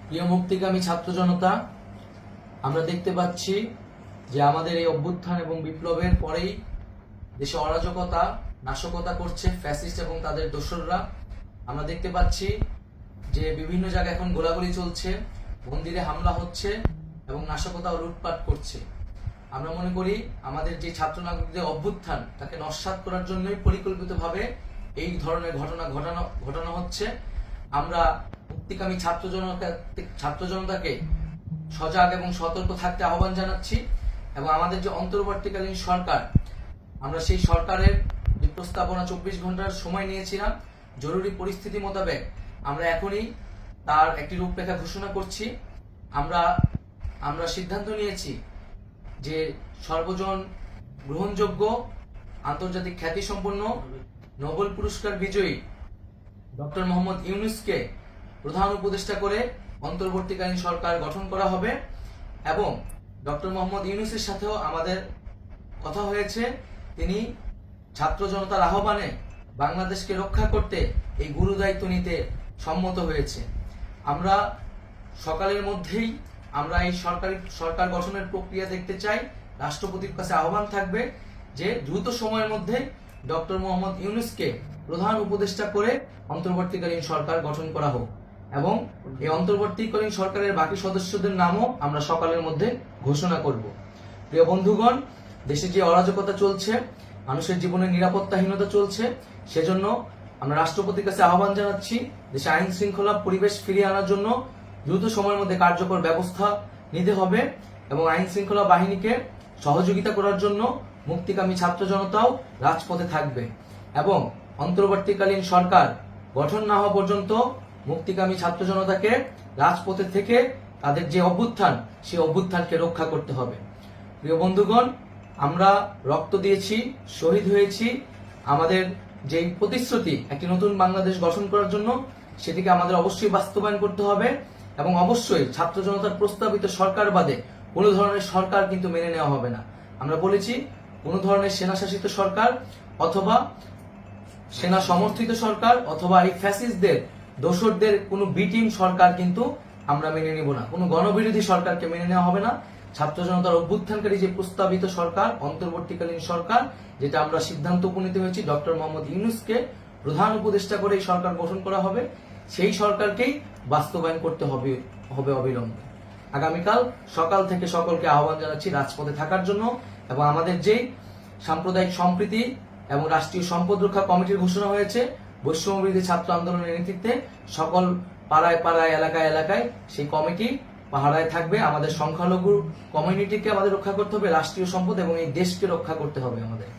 প্রিয় মুক্তিকামী ছাত্র জনতা, আমরা দেখতে পাচ্ছি যে আমাদের এই অভ্যুত্থান এবং বিপ্লবের পরেই দেশে অরাজকতা নাশকতা করছে ফ্যাসিস্ট এবং তাদের দোসররা। আমরা দেখতে পাচ্ছি যে বিভিন্ন জায়গায় এখন গোলাগুলি চলছে, মন্দিরে হামলা হচ্ছে এবং নাশকতা ও লুটপাট করছে। আমরা মনে করি আমাদের যে ছাত্র নাগরিকদের অভ্যুত্থান তাকে নস্যাৎ করার জন্যই পরিকল্পিতভাবে এই ধরনের ঘটনা হচ্ছে। আমরা মুক্তিকামী ছাত্র জনতাকে সজাগ এবং সতর্ক থাকতে আহ্বান জানাচ্ছি এবং আমাদের যে অন্তর্বর্তীকালীন সরকার, আমরা সেই সরকারের যে প্রস্তাবনা 24 ঘন্টার সময় নিয়েছিলাম, জরুরি পরিস্থিতি মোতাবেক আমরা এখনই তার একটি রূপরেখা ঘোষণা করছি। আমরা সিদ্ধান্ত নিয়েছি যে সর্বজন গ্রহণযোগ্য আন্তর্জাতিক খ্যাতিসম্পন্ন নোবেল পুরস্কার বিজয়ী ডক্টর মোহাম্মদ ইউনূসকে প্রধান উপদেষ্টা করে অন্তর্বর্তীকালীন সরকার গঠন করা হবে এবং ডক্টর মোহাম্মদ ইউনূসের সাথেও আমাদের কথা হয়েছে। তিনি ছাত্র জনতার আহ্বানে বাংলাদেশকে রক্ষা করতে এই গুরু দায়িত্ব নিতে সম্মত হয়েছে। আমরা সকালের মধ্যেই আমরা এই সরকার গঠনের প্রক্রিয়া দেখতে চাই। রাষ্ট্রপতির কাছে আহ্বান থাকবে যে দ্রুত সময়ের মধ্যে ডক্টর মোহাম্মদ ইউনূসকে প্রধান উপদেষ্টা করে অন্তর্বর্তীকালীন সরকার গঠন করা হোক এবং এই অন্তর্বর্তীকালীন সরকারের বাকি সদস্যদের নামও আমরা সকালের মধ্যে ঘোষণা করব। প্রিয় বন্ধুগণ, দেশে যে অরাজকতা চলছে, মানুষের জীবনে নিরাপত্তাহীনতা চলছে, সেজন্য আমরা রাষ্ট্রপতির কাছে আহ্বান জানাচ্ছি দেশে আইন শৃঙ্খলা পরিবেশ ফিরিয়ে আনার জন্য দ্রুত সময়ের মধ্যে কার্যকর ব্যবস্থা নিতে হবে এবং আইন শৃঙ্খলা বাহিনীকে সহযোগিতা করার জন্য মুক্তিকামী ছাত্র জনতাও রাজপথে থাকবে এবং অন্তর্বর্তীকালীন সরকার গঠন না হওয়া পর্যন্ত মুক্তিকামী ছাত্র জনতাকে রাজপথে থেকে তাদের যে অভ্যুত্থান, সেই অভ্যুত্থানকে রক্ষা করতে হবে। প্রিয় বন্ধুগণ, আমরা রক্ত দিয়েছি, শহীদ হয়েছি। আমাদের যে প্রতিশ্রুতি একটি নতুন বাংলাদেশ গঠন করার জন্য, সেটিকে আমাদের অবশ্যই বাস্তবায়ন করতে হবে এবং অবশ্যই ছাত্র জনতার প্রস্তাবিত সরকার বাদে কোনো ধরনের সরকার কিন্তু মেনে নেওয়া হবে না। আমরা বলেছি কোনো ধরনের সেনা শাসিত সরকার অথবা সেনা সমর্থিত সরকার অথবা এই ফ্যাসিস্টদের দোসরদের কোনো বি টিম সরকার কিন্তু আমরা মেনে নিব না। কোনো গণবিরোধী সরকারকে মেনে নেওয়া হবে না। ছাত্র জনতার অভ্যুত্থানকারী যে প্রস্তাবিত সরকার, অন্তর্বর্তীকালীন সরকার, যেটা আমরা সিদ্ধান্ত উপনীত হয়েছি ডক্টর মোহাম্মদ ইউনূসকে প্রধান উপদেষ্টা করে এই সরকার গঠন করা হবে, সেই সরকারকেই বাস্তবায়ন করতে হবে অবিলম্বে। আগামীকাল সকাল থেকে সকলকে আহ্বান জানাচ্ছি রাজপথে থাকার জন্য এবং আমাদের যে সাম্প্রদায়িক সম্প্রীতি এবং রাষ্ট্রীয় সম্পদ রক্ষা কমিটির ঘোষণা হয়েছে বৈষম্যবিরোধী ছাত্র আন্দোলনের নেতৃত্বে, সকল পাড়ায় পাড়ায় এলাকায় এলাকায় সেই কমিটি পাহারায় থাকবে। আমাদের সংখ্যালঘু কমিউনিটিকে আমাদের রক্ষা করতে হবে, রাষ্ট্রীয় সম্পদ এবং এই দেশকে রক্ষা করতে হবে আমাদের।